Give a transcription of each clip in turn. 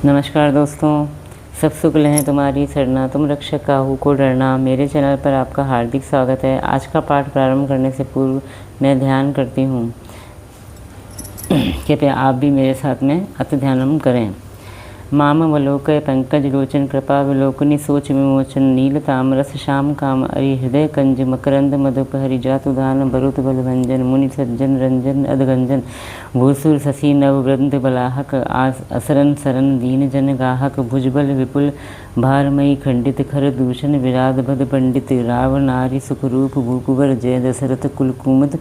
नमस्कार दोस्तों, सब शुक्ल हैं तुम्हारी सरना, तुम रक्षक काहू को डरना। मेरे चैनल पर आपका हार्दिक स्वागत है। आज का पाठ प्रारंभ करने से पूर्व मैं ध्यान करती हूँ, कृपया आप भी मेरे साथ में अति ध्यानम करें। मामवलोकय पंकज लोचन कृपा विलोकनी सोच विमोचन नील तामरस श्याम काम अरि हृदय कंज मकरंद मधुपहरि जातुदान बरुत बलभंजन मुनि सज्जन रंजन अधगंजन भूसुर शशि नववृंद बलाहक असरन सरन दीन जन गाहक भुजबल विपुल भारमयी खंडित खर दूषण विराध भद पंडित राव नारी सुखरूप भूकुवर जय दशरथ कुलकुमद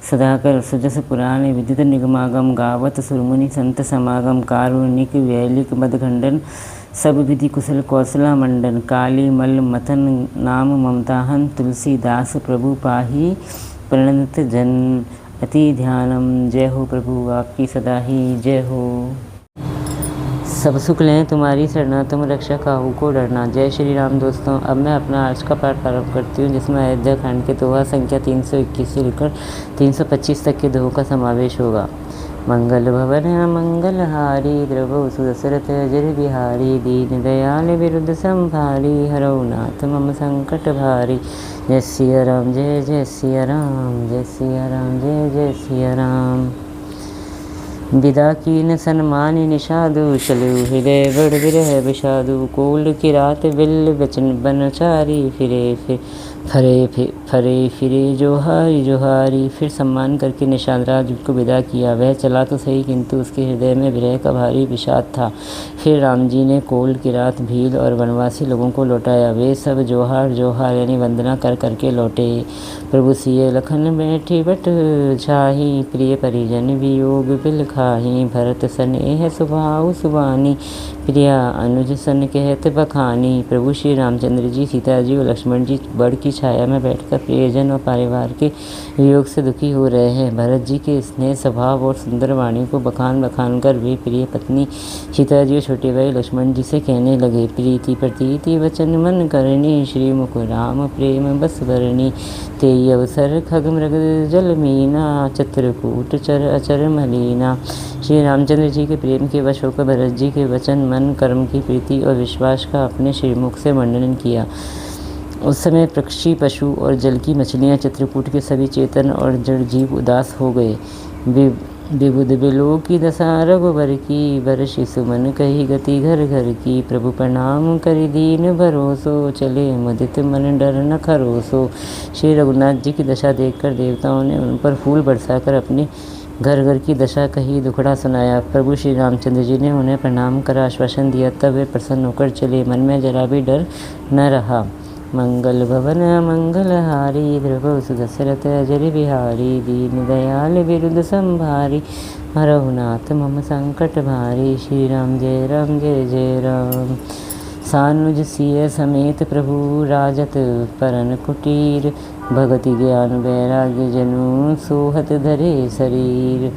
सदाकर सुजस पुराण विदित निगमागम गावत सुरमुनि संत समागम कारुणिक वैलिक मदखंडन सब विधि कुशल कौशला मंडन काली मल मथन नाम ममताहन तुलसीदास प्रभु पाही प्रणत जन अति ध्यानम। जय हो प्रभु आपकी सदा ही जय हो। सब सुख लें तुम्हारी शरणा, तुम रक्षा काहू को डरना। जय श्री राम। दोस्तों, अब मैं अपना आज का पाठ प्रारंभ करती हूँ, जिसमें अयोध्या कांड के दोहा संख्या 321 से लेकर 325 तक के दोहों का समावेश होगा। मंगल भवन मंगल हारी द्रवौ सुदशरथ अजर बिहारी दीन दयाल विरुद्ध संभारी हरौ नाथ मम संकट भारी। जय सिया राम जय जय सिया राम, जय सिया राम जय जय सिया राम। विदा कीन सन्मान निषादु चलु हृदय बड़ विरह विषादु कोल की रात बिल बचन बनचारी फरे फिरे जोहारी जोहारी। फिर सम्मान करके निषाद राज को विदा किया। वह चला तो सही, किंतु उसके हृदय में विरह का भारी विषाद था। फिर राम जी ने कोल की रात भील और वनवासी लोगों को लौटाया। वे सब जोहार जोहार यानी वंदना कर करके लौटे। प्रभु सिय लखन बैठी बट छाही प्रिय परिजन वियोग बिल खाही। भरत सनेह सुभाऊ सुबानी प्रिया अनुज सन कहत बखानी। प्रभु श्री रामचंद्र जी, सीता जी और लक्ष्मण जी बड़ की छाया में बैठकर प्रियजन और परिवार के वियोग से दुखी हो रहे हैं। भरत जी के स्नेह स्वभाव और सुंदर वाणी को बखान बखान कर वे प्रिय पत्नी सीता जी और छोटे भाई लक्ष्मण जी से कहने लगे। प्रीति प्रतीति वचन मन करनी श्री मुख राम प्रेम बस भरनी। तेई अवसर खग मृग जल मीना चित्रकूट चर अचर मलीना। श्री रामचंद्र जी के प्रेम के वश होकर भरत जी के वचन मन कर्म की प्रीति और विश्वास का अपने श्रीमुख से वर्णन किया। उस समय पक्षी पशु और जल की मछलियाँ चित्रकूट के सभी चेतन और जड़ जीव उदास हो गए। विबुध बिलो की दशा रघुवर की बरषि सुमन कही गति घर घर की। प्रभु प्रणाम करि दीन भरोसो चले मुदित मन डर न खरोसो। श्री रघुनाथ जी की दशा देखकर देवताओं ने उन पर फूल बरसाकर अपने घर घर की दशा कही, दुखड़ा सुनाया। प्रभु श्री रामचंद्र जी ने उन्हें प्रणाम कर आश्वासन दिया, तब वे प्रसन्न होकर चले। मन में जरा भी डर न रहा। मंगल भवन मंगल हारी द्रवौ सुदशरथ अजर बिहारी दीन दयाल विरुद्ध संभारी हरौ नाथ मम संकट भारी। श्री राम जय जय राम। सानुज सिय समेत प्रभु राजत परन कुटीर भगति ज्ञान वैराग्य जनु सोहत धरे शरीर।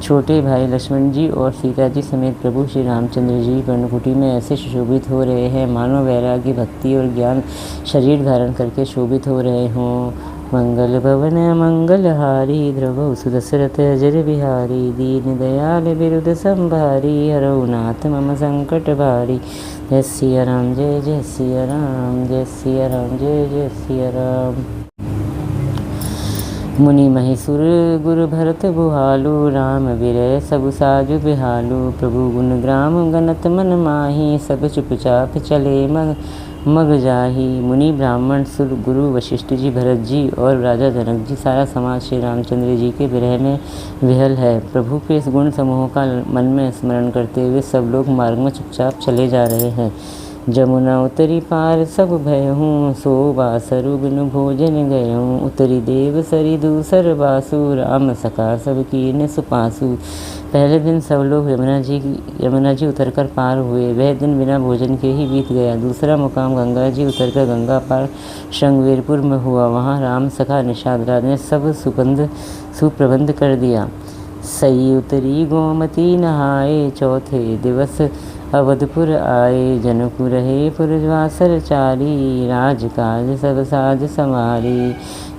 छोटे भाई लक्ष्मण जी और सीता जी समेत प्रभु श्री रामचंद्र जी पर्णकुटी में ऐसे सुशोभित हो रहे हैं मानो वैराग्य भक्ति और ज्ञान शरीर धारण करके शोभित हो रहे हों। मंगल भवन मंगल हारी द्रवौ सुदशरथ अजर बिहारी दीन दयाल विरुद्ध संभारी हरौ नाथ मम संकट भारी। जय सिया राम जय जय सिया राम, जय सिया राम जय जय सिया राम। मुनि महेशुर गुरु भरत बुहालु राम विरय सबु साजु बिहालु। प्रभु गुण ग्राम गनत मन माही सब चुपचाप चले मग जाही। मुनि ब्राह्मण सुर गुरु वशिष्ठ जी भरत जी और राजा जनक जी सारा समाज श्री रामचंद्र जी के विरह में विहल है। प्रभु के इस गुण समूह का मन में स्मरण करते हुए सब लोग मार्ग में चुपचाप चले जा रहे हैं। जमुना उतरी पार सब भयहूँ सो बासरु बिनु भोजन गयहूँ। उतरी देव सरी दूसर बासु राम सखा सब कीन सुपासु। पहले दिन सब लोग यमुना जी उतरकर पार हुए। वह दिन बिना भोजन के ही बीत गया। दूसरा मुकाम गंगा जी उतरकर गंगा पार श्रृंगवेरपुर में हुआ। वहाँ राम सखा निषाद राज ने सब सुप्रबंध कर दिया। सई उतरी गोमती नहाए चौथे दिवस अवधपुर आए। जनकु रहे पुरवासर चारी राजकाज सब साज समारी।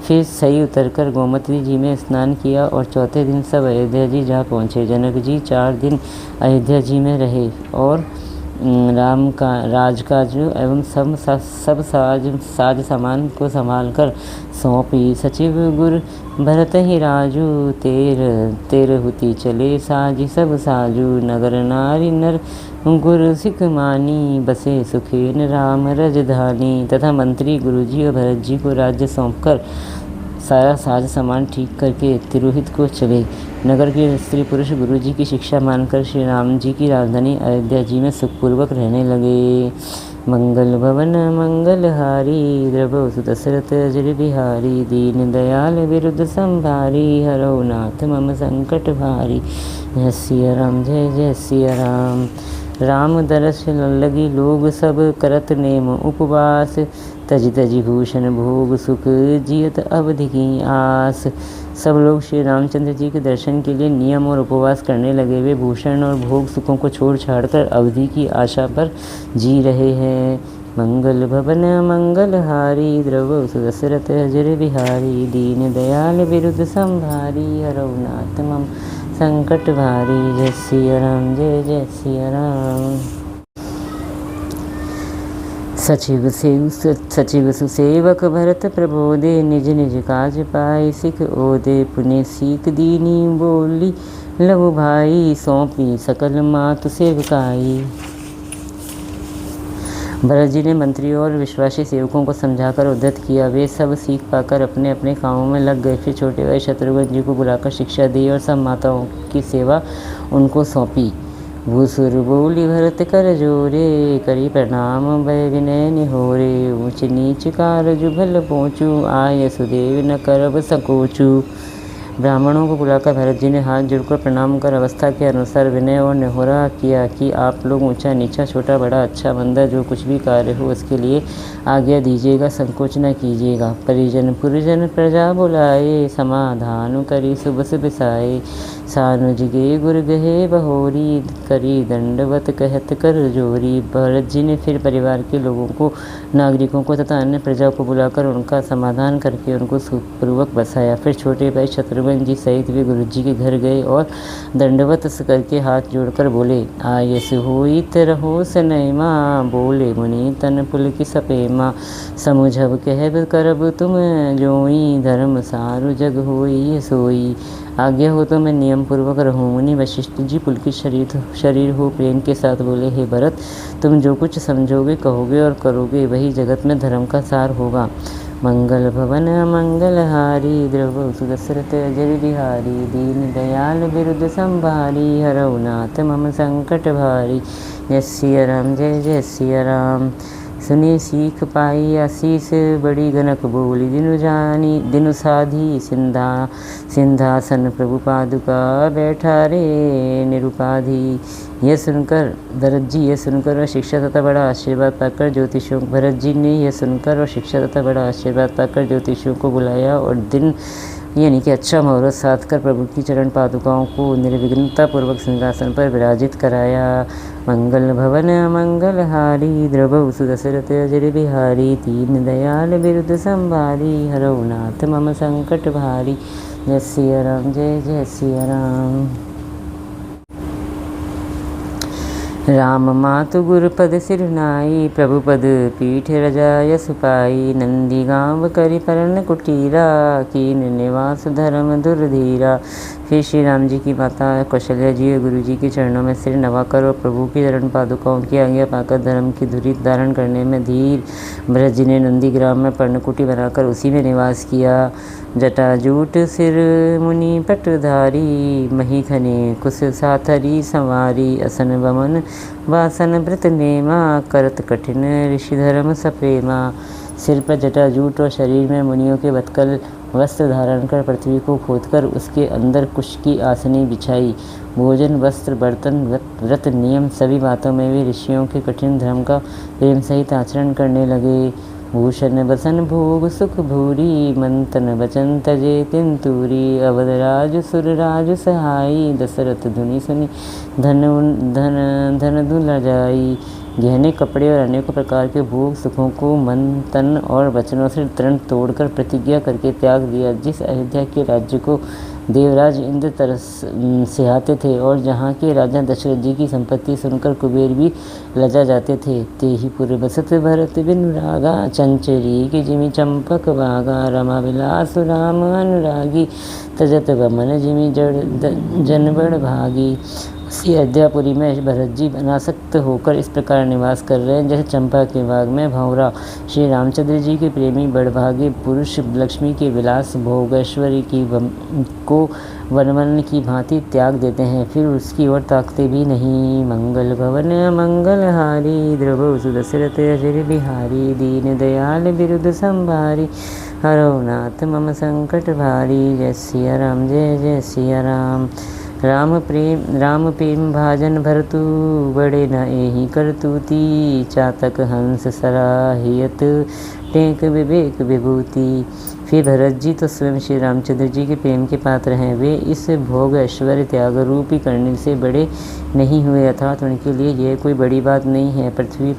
फिर सही उतरकर गोमती जी में स्नान किया और चौथे दिन सब अयोध्या जी जा पहुँचे। जनक जी 4 दिन अयोध्या जी में रहे और राम का राजकाज एवं सब साज सामान को संभाल कर सौंपी। सचिव गुर भरत ही राजू तेर हुती चले साज सब साजू। नगर नारी नर गुर सिख मानी बसे सुखेन राम रजधानी। तथा मंत्री गुरुजी और भरत जी को राज्य सौंपकर सारा साज सामान ठीक करके तिरोहित को चले। नगर के स्त्री पुरुष गुरुजी की शिक्षा मानकर श्री राम जी की राजधानी अयोध्या जी में सुखपूर्वक रहने लगे। मंगल भवन मंगलहारी द्रवौ सुत दशरथ अजर बिहारी। दीन दयाल विरुद्ध संभारी हरौ नाथ मम संकट भारी। जय सिया राम जय जय सिया राम। राम दरस लगी लोग सब करत नेम उपवास। तज तज भूषण भोग सुख जियत अवधि की आस। सब लोग श्री रामचंद्र जी के दर्शन के लिए नियम और उपवास करने लगे। वे भूषण और भोग सुखों को छोड़ छाड़कर अवधि की आशा पर जी रहे हैं। मंगल भवन मंगलहारी द्रवौ सुत दशरथ अजर बिहारी। दीन दयाल विरुद्ध संभारी हरौ नाथ मम संकट भारी। जय सिया राम जय जय सिया राम। सचिव सुसेवक भरत प्रबोधे। निज निज काज पाई सिख ओदे। पुण्य सीख दीनी बोली लहु भाई। सौंपी सकल मातु सेवकाई। भरत जी ने मंत्रियों और विश्वासी सेवकों को समझाकर उद्धत किया। वे सब सीख पाकर अपने अपने कामों में लग गए। फिर छोटे भाई शत्रुघ्न जी को बुलाकर शिक्षा दी और सब माताओं की सेवा उनको सौंपी। भूसुर बोली भरत कर जोरे। करी प्रणाम भय विनय निहोरे। ऊंच नीच कारज भल पहुँचू। आय सुदेव न करब सकोचू। ब्राह्मणों को बुलाकर भरत जी ने हाथ जोड़कर प्रणाम कर अवस्था के अनुसार विनय और निहोरा किया कि आप लोग ऊंचा नीचा छोटा बड़ा अच्छा मंदा जो कुछ भी कार्य हो उसके लिए आज्ञा दीजिएगा, संकोच न कीजिएगा। परिजन पुरजन प्रजा बुलाए। समाधान करी सुबस बिसाए। सानुज गे गुर गहे बहोरी। करी दंडवत कहत कर जोरी। भरत जी ने फिर परिवार के लोगों को, नागरिकों को तथा अन्य प्रजा को बुलाकर उनका समाधान करके उनको सुखपूर्वक बसाया। फिर छोटे भाई शत्रुघ्न जी सहित वे गुरु जी के घर गए और दंडवत करके हाथ जोड़कर बोले, आयस होइत रहो सनैमा। बोले मुनि तन पुलक सपेमा। समुझब कहब करब तुम जोई। धर्म सारु जग होई सोई। आज्ञा हो तो मैं नियम पूर्वक रहूं। मुनि वशिष्ठ जी पुलकित शरीर हो प्रेम के साथ बोले, हे भरत, तुम जो कुछ समझोगे कहोगे और करोगे वही जगत में धर्म का सार होगा। मंगल भवन मंगलहारी द्रवौ सुत दशरथ अजर बिहारी। दीन दयाल विरुद्ध संभारी हरौ नाथ मम संकट भारी। जय सिया राम जय जय सिया राम। सुने सीख पाई आशीष बड़ी गनक बोली। दिनु साधी सिंहासन प्रभु पादुका बैठा रे निरुपाधि। यह सुनकर और शिक्षा तथा बड़ा आशीर्वाद पाकर ज्योतिषियों भरत जी ने यह सुनकर और शिक्षा तथा बड़ा आशीर्वाद पाकर ज्योतिषियों को बुलाया और दिन यानी कि अच्छा मुहूर्त साध कर प्रभु की चरण पादुकाओं को निर्विघ्नता पूर्वक सिंहासन पर विराजित कराया। मंगल भवन मंगलहारी द्रवौ सुत दशरथ अजर बिहारी। दीन दयाल विरुद्ध संभारी हरौ नाथ मम संकट भारी। जय सिया राम जय जय सिया राम। राम मातु गुर पद सिरनाई। प्रभु पद पीठ रजाय सुपाई। नंदी गांव करि परण कुटीरा। कीन निवास धर्म दुर्धीरा। फिर श्री राम जी की माता कौशल्या जी और गुरु जी के चरणों में सिर नवाकर और प्रभु की चरण पादुकाओं की आज्ञा पाकर धर्म की धुरी धारण करने में धीर भरत जी ने नंदी ग्राम में पर्णकुटी बनाकर उसी में निवास किया। जटाजूट सिर मुनि पटधारी। मही खने कुश साथरी संवारी। असन वमन वासन व्रत नेमा। करत कठिन ऋषि धर्म सप्रेमा। सिर पर जटाजूट और शरीर में मुनियों के वत्कल वस्त्र धारण कर पृथ्वी को खोदकर उसके अंदर कुश की आसनी बिछाई। भोजन वस्त्र बर्तन व्रत नियम सभी बातों में वे ऋषियों के कठिन धर्म का प्रेम सहित आचरण करने लगे। भूषण बसन भोग सुख भूरी। मंथन वचन तजे तिंतूरी। अवध राज सुर राज सहाई। दशरथ धुनि सुनि धन धुल जाई। गहने कपड़े और अनेकों प्रकार के भोग सुखों को मन तन और वचनों से तरण तोड़कर प्रतिज्ञा करके त्याग दिया। जिस अयोध्या के राज्य को देवराज इंद्र तरस सिहाते थे और जहाँ के राजा दशरथ जी की संपत्ति सुनकर कुबेर भी लजा जाते थे। ते ही पुर बसत भरत बिनु रागा, चंचरी की जिमि चंपक बागा, रमा विलास राम अनुरागी, तजत बमन जिमि जन बड़ भागी। उसी अयोध्यापुरी में भरत जी अनासक्त होकर इस प्रकार निवास कर रहे हैं जैसे चंपा के बाग में भंवरा। श्री रामचंद्र जी के प्रेमी बड़भागे पुरुष लक्ष्मी के विलास भोग ऐश्वर्य की को वनवन की भांति त्याग देते हैं, फिर उसकी ओर ताकते भी नहीं। मंगल भवन मंगल हारी, द्रवो सुदशरथ अजर बिहारी, दीन दयाल बिरुद संभारी, हरो नाथ मम संकट भारी। जय सिया राम जय जय सिया राम। राम प्रेम भाजन भरतु, बड़े न एहि करतूती, चातक हंस सराहियत, टेक विवेक विभूति। फिर भरत जी तो स्वयं श्री रामचंद्र जी के प्रेम के पात्र हैं। वे इस भोग ऐश्वर्य त्याग रूपी करने से बड़े नहीं हुए, अर्थात उनके लिए यह कोई बड़ी बात नहीं है। पृथ्वी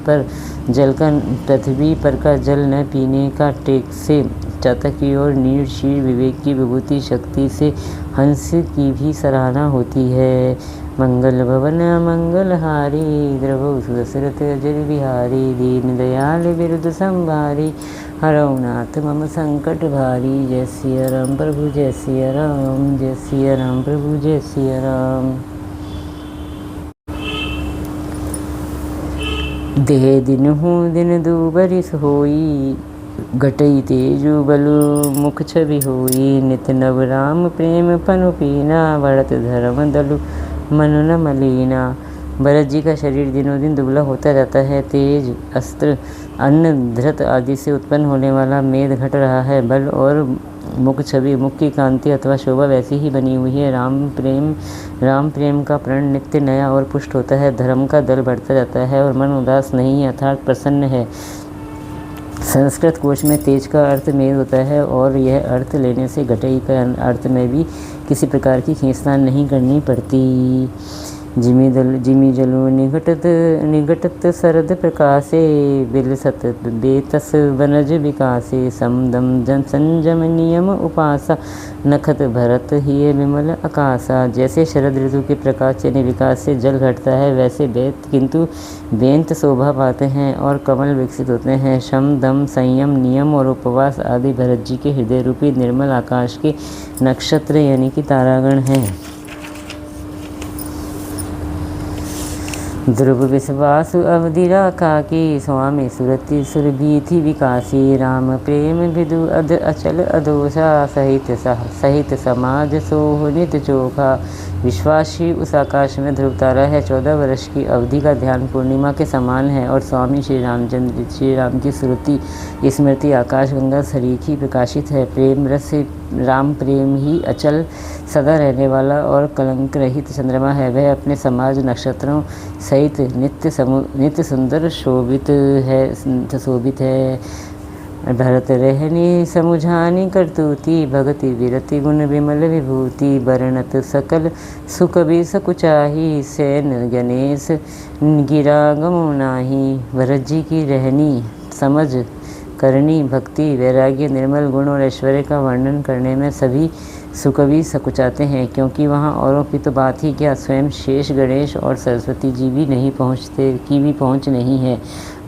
पर का जल न पीने का टेक से, चातक की ओर नीर शीर विवेक की विभूति शक्ति से हंस की भी सराहना होती है। मंगल भवन मंगल हारी, द्रवो सुदशरथ अजर बिहारी, दीन दयाल बिरुद संभारी, हरौ नाथ मम संकट भारी। जय सिया राम प्रभु जय सिया राम, जय सिया राम प्रभु जय सिया राम। देह दिनहु दिन दूबरिस होई, घटई तेजु बलु मुख छवि होई, नित नव राम प्रेम पनु पीना, बढ़त धर्म दलु मनु न मलीना। भरत जी का शरीर दिनों दिन दुबला होता जाता है। तेज, अस्त्र, अन्न, धृत आदि से उत्पन्न होने वाला मेद घट रहा है। बल और मुख छवि, मुख की कांति अथवा शोभा वैसी ही बनी हुई है। राम प्रेम का प्रण नित्य नया और पुष्ट होता है। धर्म का दल बढ़ता जाता है और मन उदास नहीं अर्थात प्रसन्न है। संस्कृत कोश में तेज का अर्थ मेद होता है और यह अर्थ लेने से घटई का अर्थ में भी किसी प्रकार की खींचतान नहीं करनी पड़ती। जिमी जलो निघटत सरद प्रकाशे, बिलसत बेतस वनज विकासे, समदम जन संजम नियम उपासा, नखत भरत ही विमल आकाशा। जैसे शरद ऋतु के प्रकाश यानी विकास से जल घटता है, वैसे बेंत शोभा पाते हैं और कमल विकसित होते हैं। शम दम संयम नियम और उपवास आदि भरत जी के हृदय रूपी निर्मल आकाश के नक्षत्र यानी कि तारागण हैं। ध्रुव विश्वासु अवधि राखा की, स्वामी सुरति सुरभीथि विकासी, राम प्रेम विदु अध अचल अदोषा, सहित समाज सोह नित चोखा। विश्वासी उस आकाश में ध्रुव तारा है। 14 वर्ष की अवधि का ध्यान पूर्णिमा के समान है और स्वामी श्री राम की सुरति स्मृति आकाश गंगा सरीखी प्रकाशित है। प्रेम रस राम प्रेम ही अचल सदा रहने वाला और कलंक रहित चंद्रमा है। वह अपने समाज नक्षत्रों सहित नित्य सुंदर शोभित है। भरत रहनी समुझानी करतूती, भगति विरति गुण विमल विभूति, बरनत सकल सुख भी सकुचाही, सैन गणेश गिरा गमो नाही। भरत जी की रहनी समझ करनी भक्ति वैराग्य निर्मल गुण और ऐश्वर्य का वर्णन करने में सभी सुकवि सकुचाते हैं, क्योंकि वहाँ औरों की तो बात ही क्या, स्वयं शेष गणेश और सरस्वती जी भी नहीं पहुँच नहीं है।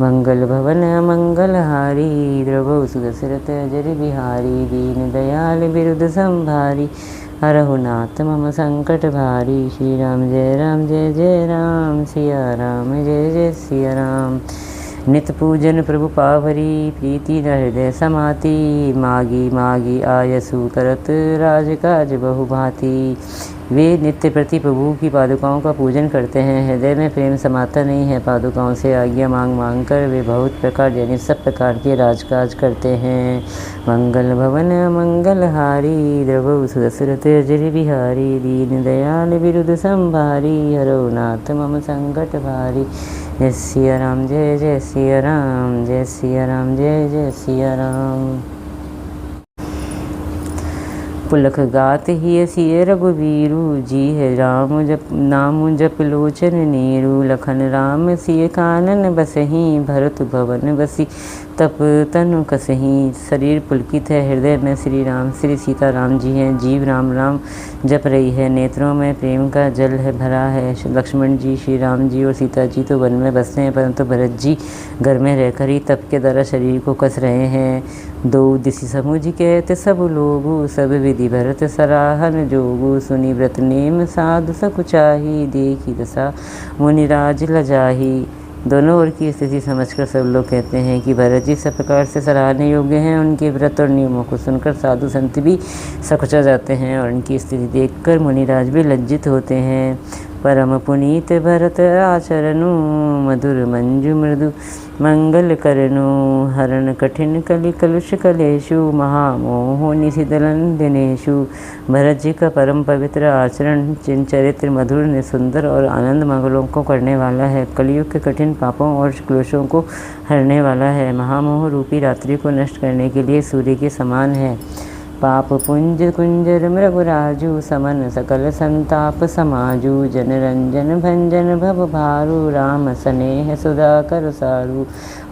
मंगल भवन मंगल हारी, द्रवो सुदशरथ अजर बिहारी, दीन दयाल बिरुद संभारी, हरहु नाथ मम संकट भारी। श्री राम जय जय राम, सिया राम जय जय सिया राम। नित पूजन प्रभु पावरी, प्रीति न हृदय समाती, मागी आयसु करत राजकाज बहुभांति। वे नित्य प्रति प्रभु की पादुकाओं का पूजन करते हैं। हृदय में प्रेम समाता नहीं है। पादुकाओं से आज्ञा मांग कर वे बहुत प्रकार यानी सब प्रकार के राजकाज करते हैं। मंगल भवन मंगल हारी, द्रवो सुदशरथ अजर बिहारी, दीन दयाल बिरुद संभारी, हरो नाथ मम संकट भारी। जय सिया राम जय जय सिया राम, जय सिया राम जय जय सिया राम। पुलक गात ही सिय रघुवीरु, जी है राम जप नाम जप लोचन नीरु। लखन राम सिय कानन बसहि, भरत भवन बसी तप तनु कसही। शरीर पुलकित है, हृदय में श्री राम श्री सीता राम जी हैं। जीव राम राम जप रही है, नेत्रों में प्रेम का जल है भरा है। लक्ष्मण जी, श्री राम जी और सीता जी तो वन में बसते हैं, परंतु भरत जी घर में रहकर ही तप के द्वारा शरीर को कस रहे हैं। दो दिशि समुझ कहते सब लोगु, सब विधि भरत सराहन जोगु। सुनी व्रत नेम साधु सकुचाही, देखी दशा मुनिराज लजाही। दोनों ओर की स्थिति समझकर सब लोग कहते हैं कि भरत जी सब प्रकार से सराहने योग्य हैं। उनके व्रत और नियमों को सुनकर साधु संत भी सकुचा जाते हैं और उनकी स्थिति देखकर मुनिराज भी लज्जित होते हैं। परम पुनीत भरत आचरणु, मधुर मंजु मृदु मंगल करनु। हरण कठिन कलि कलुष कलेशु, महामोहो निशिदलन दिनेशु। भरत जी का परम पवित्र आचरण चरित्र मधुर सुंदर और आनंद मंगलों को करने वाला है। कलयुग के कठिन पापों और क्लेशों को हरने वाला है। महामोह रूपी रात्रि को नष्ट करने के लिए सूर्य के समान है। पाप पुंज कुंजर मृगराजु, समन सकल संताप समाजु। जन रंजन भंजन भव भारू, राम स्नेह सुधा कर सारू।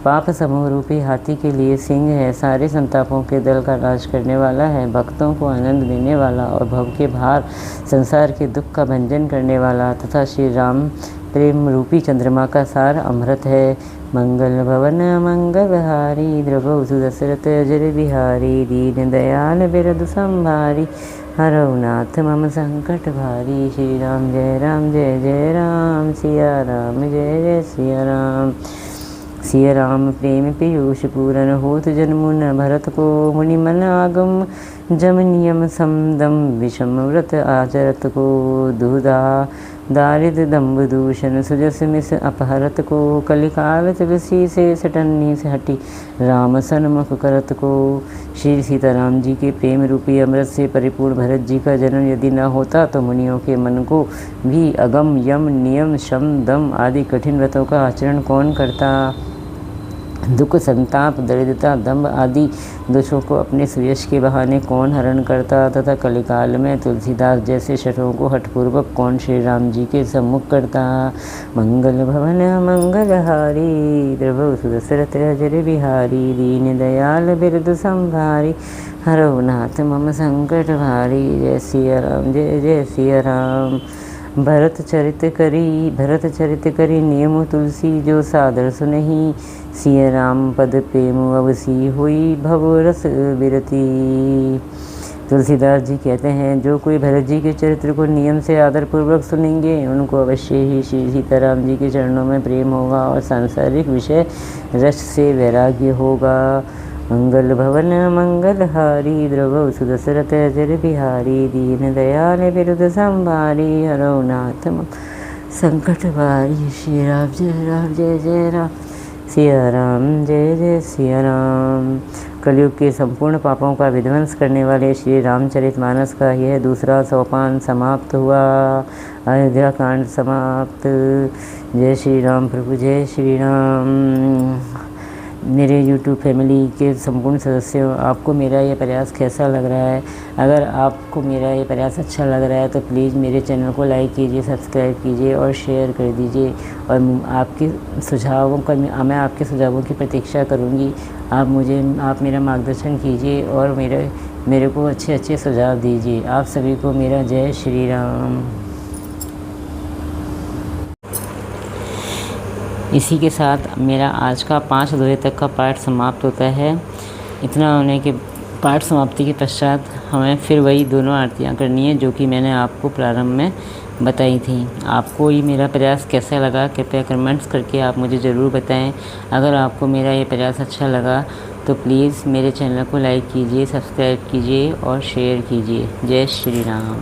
पाप समूह रूपी हाथी के लिए सिंह है, सारे संतापों के दल का नाश करने वाला है। भक्तों को आनंद देने वाला और भव के भार संसार के दुख का भंजन करने वाला तथा श्री राम प्रेम रूपी चंद्रमा का सार अमृत है। मंगल भवन मंगलहारी, द्रवौ सुदशरथ अजर बिहारी। दीन दयाल बिरदु संभारी, हरौ नाथ मम संकट भारी। श्री राम जय जय राम, सिया राम जय जय सिया राम। सिया राम प्रेम पीयूष पूरन, होत जन्मुन भरत को। मुनि मन आगम जम नियम समदम, विषम व्रत आचरत को। दुधा दारिद दम्भ दूषण, सुजस मिस अपहरत को। कलिकाल तुलसी से सटन्नी से हटी, राम सन्मुख करत को। श्री सीताराम जी के प्रेम रूपी अमृत से परिपूर्ण भरत जी का जन्म यदि न होता तो मुनियों के मन को भी अगम यम नियम शम दम आदि कठिन व्रतों का आचरण कौन करता। दुख संताप दरिद्रता दम्भ आदि दोषों को अपने सुयश के बहाने कौन हरण करता तथा कलिकाल में तुलसीदास जैसे शठों को हठपूर्वक कौन श्री राम जी के सम्मुख करता। मंगल भवन मंगलहारी, द्रवौ सुदशरथ अजर बिहारी। दीन दयाल बिरदु संभारी, हरौ नाथ मम संकट भारी। जय सिया राम जय जय सिया राम। भरत चरित करी नियम तुलसी, जो सादर सुनहि। सिय राम पद प्रेम अवसी, हुई भव रस बिरती। तुलसीदास जी कहते हैं, जो कोई भरत जी के चरित्र को नियम से आदरपूर्वक सुनेंगे उनको अवश्य ही श्री सीताराम जी के चरणों में प्रेम होगा और सांसारिक विषय रस से वैराग्य होगा। मंगल भवन मंगलहारी, द्रवौ सुदशरथ अजर बिहारी। दीन दयाल बिरद संभारी, हरौ नाथ संकट भारी। श्री राम जय जय राम, सिया राम जय जय सिया राम। कलयुग के संपूर्ण पापों का विध्वंस करने वाले श्री रामचरितमानस का यह दूसरा सोपान समाप्त हुआ। अयोध्या कांड समाप्त। जय श्री राम प्रभु, जय श्री राम। मेरे YouTube फैमिली के संपूर्ण सदस्यों, आपको मेरा ये प्रयास कैसा लग रहा है? अगर आपको मेरा ये प्रयास अच्छा लग रहा है तो प्लीज़ मेरे चैनल को लाइक कीजिए, सब्सक्राइब कीजिए और शेयर कर दीजिए। और मैं आपके सुझावों की प्रतीक्षा करूँगी। आप मेरा मार्गदर्शन कीजिए और मेरे को अच्छे सुझाव दीजिए। आप सभी को मेरा जय श्री राम। इसी के साथ मेरा आज का 5 अध्याय तक का पाठ समाप्त होता है। इतना होने के पाठ समाप्ति के पश्चात हमें फिर वही दोनों आरतियाँ करनी है जो कि मैंने आपको प्रारंभ में बताई थी। आपको ये मेरा प्रयास कैसा लगा कृपया कमेंट्स करके आप मुझे ज़रूर बताएं। अगर आपको मेरा ये प्रयास अच्छा लगा तो प्लीज़ मेरे चैनल को लाइक कीजिए, सब्सक्राइब कीजिए और शेयर कीजिए। जय श्री राम।